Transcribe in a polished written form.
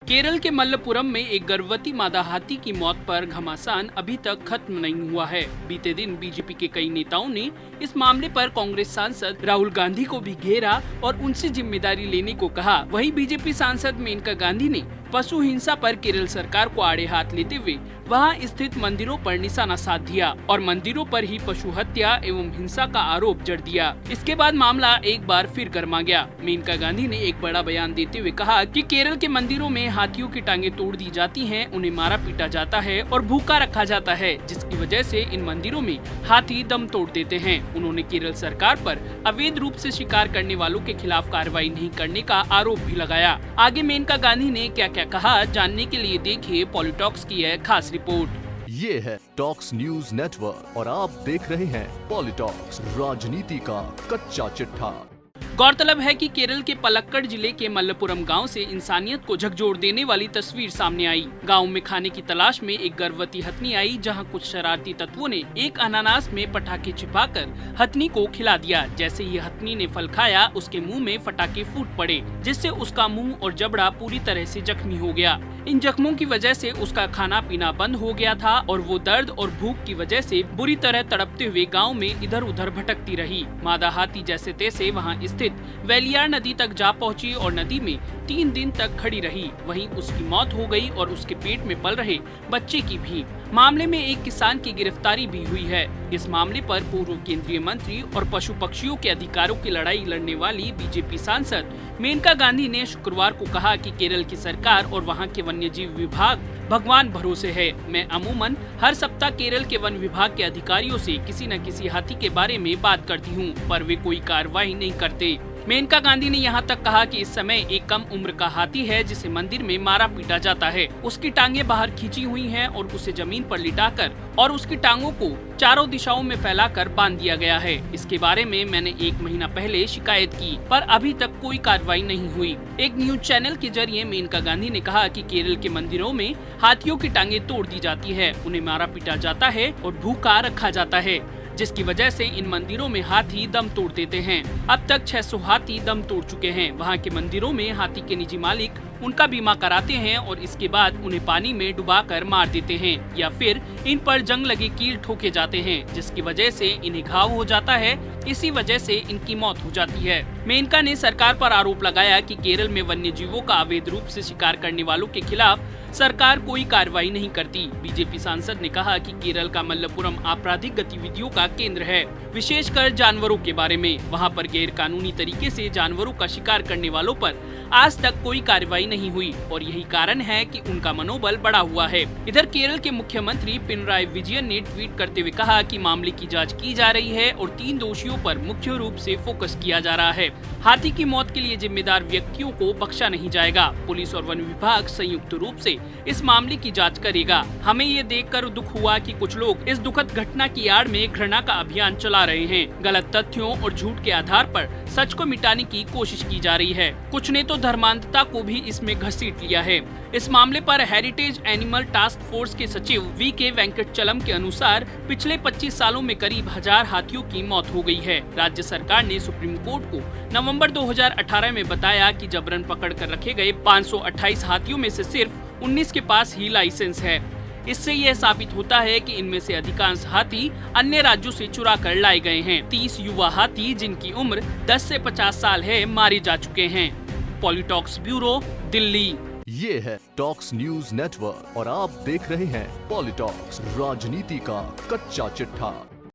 केरल के मल्लपुरम में एक गर्भवती मादा हाथी की मौत पर घमासान अभी तक खत्म नहीं हुआ है। बीते दिन बीजेपी के कई नेताओं ने इस मामले पर कांग्रेस सांसद राहुल गांधी को भी घेरा और उनसे जिम्मेदारी लेने को कहा। वहीं बीजेपी सांसद मेनका गांधी ने पशु हिंसा पर केरल सरकार को आड़े हाथ लेते हुए वहां स्थित मंदिरों पर निशाना साध दिया और मंदिरों पर ही पशु हत्या एवं हिंसा का आरोप जड़ दिया। इसके बाद मामला एक बार फिर गर्मा गया। मेनका गांधी ने एक बड़ा बयान देते हुए कहा कि केरल के मंदिरों में हाथियों की टांगें तोड़ दी जाती हैं, उन्हें मारा पीटा जाता है और भूखा रखा जाता है, जिसकी वजह से इन मंदिरों में हाथी दम तोड़ देते हैं। उन्होंने केरल सरकार पर अवैध रूप से शिकार करने वालों के खिलाफ कार्रवाई नहीं करने का आरोप भी लगाया। आगे मेनका गांधी ने क्या क्या कहा, जानने के लिए देखिए पॉलिटॉक्स की है खास रिपोर्ट। ये है टॉक्स न्यूज नेटवर्क और आप देख रहे हैं पॉलिटॉक्स, राजनीति का कच्चा चिट्ठा। गौरतलब है कि केरल के पलक्कड़ जिले के मल्लपुरम गांव से इंसानियत को झकझोर देने वाली तस्वीर सामने आई। गांव में खाने की तलाश में एक गर्भवती हथनी आई, जहां कुछ शरारती तत्वों ने एक अनानास में पटाखे छिपाकर हथनी को खिला दिया। जैसे ही हथनी ने फल खाया, उसके मुंह में फटाके फूट पड़े, जिससे उसका मुंह और जबड़ा पूरी तरह से जख्मी हो गया। इन जख्मों की वजह से उसका खाना पीना बंद हो गया था और वो दर्द और भूख की वजह से बुरी तरह तड़पते हुए गांव में इधर उधर भटकती रही। मादा हाथी जैसे तैसे वहां स्थित वेलियार नदी तक जा पहुंची और नदी में 3 दिन तक खड़ी रही। वहीं उसकी मौत हो गई और उसके पेट में पल रहे बच्चे की भी। मामले में एक किसान की गिरफ्तारी भी हुई है। इस मामले पर पूर्व केंद्रीय मंत्री और पशु पक्षियों के अधिकारों की लड़ाई लड़ने वाली बीजेपी सांसद मेनका गांधी ने शुक्रवार को कहा कि केरल की सरकार और वहां के वन्यजीव विभाग भगवान भरोसे है। मैं अमूमन हर सप्ताह केरल के वन विभाग के अधिकारियों से किसी न किसी हाथी के बारे में बात करती हूँ, पर वे कोई कार्रवाई नहीं करते। मेनका गांधी ने यहाँ तक कहा कि इस समय एक कम उम्र का हाथी है जिसे मंदिर में मारा पीटा जाता है। उसकी टांगे बाहर खींची हुई हैं और उसे जमीन पर लिटाकर और उसकी टांगों को चारों दिशाओं में फैलाकर बांध दिया गया है। इसके बारे में मैंने 1 महीना पहले शिकायत की, पर अभी तक कोई कार्रवाई नहीं हुई। एक न्यूज चैनल के जरिए मेनका गांधी ने कहा कि केरल के मंदिरों में हाथियों की टांगे तोड़ दी जाती है, उन्हें मारा पीटा जाता है और भूखा रखा जाता है, जिसकी वजह से इन मंदिरों में हाथी दम तोड़ देते हैं। अब तक 600 हाथी दम तोड़ चुके हैं। वहां के मंदिरों में हाथी के निजी मालिक उनका बीमा कराते हैं और इसके बाद उन्हें पानी में डुबाकर मार देते हैं या फिर इन पर जंग लगे कील ठोके जाते हैं, जिसकी वजह से इन्हें घाव हो जाता है। इसी वजह से इनकी मौत हो जाती है। मेनका ने सरकार पर आरोप लगाया कि केरल में वन्य जीवों का अवैध रूप से शिकार करने वालों के खिलाफ सरकार कोई कार्रवाई नहीं करती। बीजेपी सांसद ने कहा कि केरल का मल्लपुरम आपराधिक गतिविधियों का केंद्र है, विशेषकर जानवरों के बारे में। वहां पर गैर कानूनी तरीके से जानवरों का शिकार करने वालों पर आज तक कोई कार्रवाई नहीं हुई और यही कारण है कि उनका मनोबल बढ़ा हुआ है। इधर केरल के मुख्यमंत्री पिनराई विजयन ने ट्वीट करते हुए कहा कि मामले की जांच की जा रही है और 3 दोषियों पर मुख्य रूप से फोकस किया जा रहा है। हाथी की मौत के लिए जिम्मेदार व्यक्तियों को बख्शा नहीं जाएगा। पुलिस और वन विभाग संयुक्त रूप से इस मामले की जांच करेगा। हमें ये देखकर दुख हुआ कि कुछ लोग इस दुखद घटना की आड़ में घृणा का अभियान चला रहे हैं। गलत तथ्यों और झूठ के आधार पर सच को मिटाने की कोशिश की जा रही है। कुछ ने तो धर्मांधता को भी इसमें घसीट लिया है। इस मामले पर हेरिटेज एनिमल टास्क फोर्स के सचिव वी.के. वेंकटचलम के अनुसार पिछले 25 सालों में करीब 1000 हाथियों की मौत हो गई है। राज्य सरकार ने सुप्रीम कोर्ट को नवंबर 2018 में बताया कि जबरन पकड़ कर रखे गए 528 हाथियों में से सिर्फ 19 के पास ही लाइसेंस है। इससे यह साबित होता है कि इनमें से अधिकांश हाथी अन्य राज्यों से चुरा कर लाए गए हैं। 30 युवा हाथी जिनकी उम्र 10 से 50 साल है मारे जा चुके हैं। पॉलिटॉक्स ब्यूरो, दिल्ली। ये है टॉक्स न्यूज नेटवर्क और आप देख रहे हैं पॉलिटॉक्स, राजनीति का कच्चा चिट्ठा।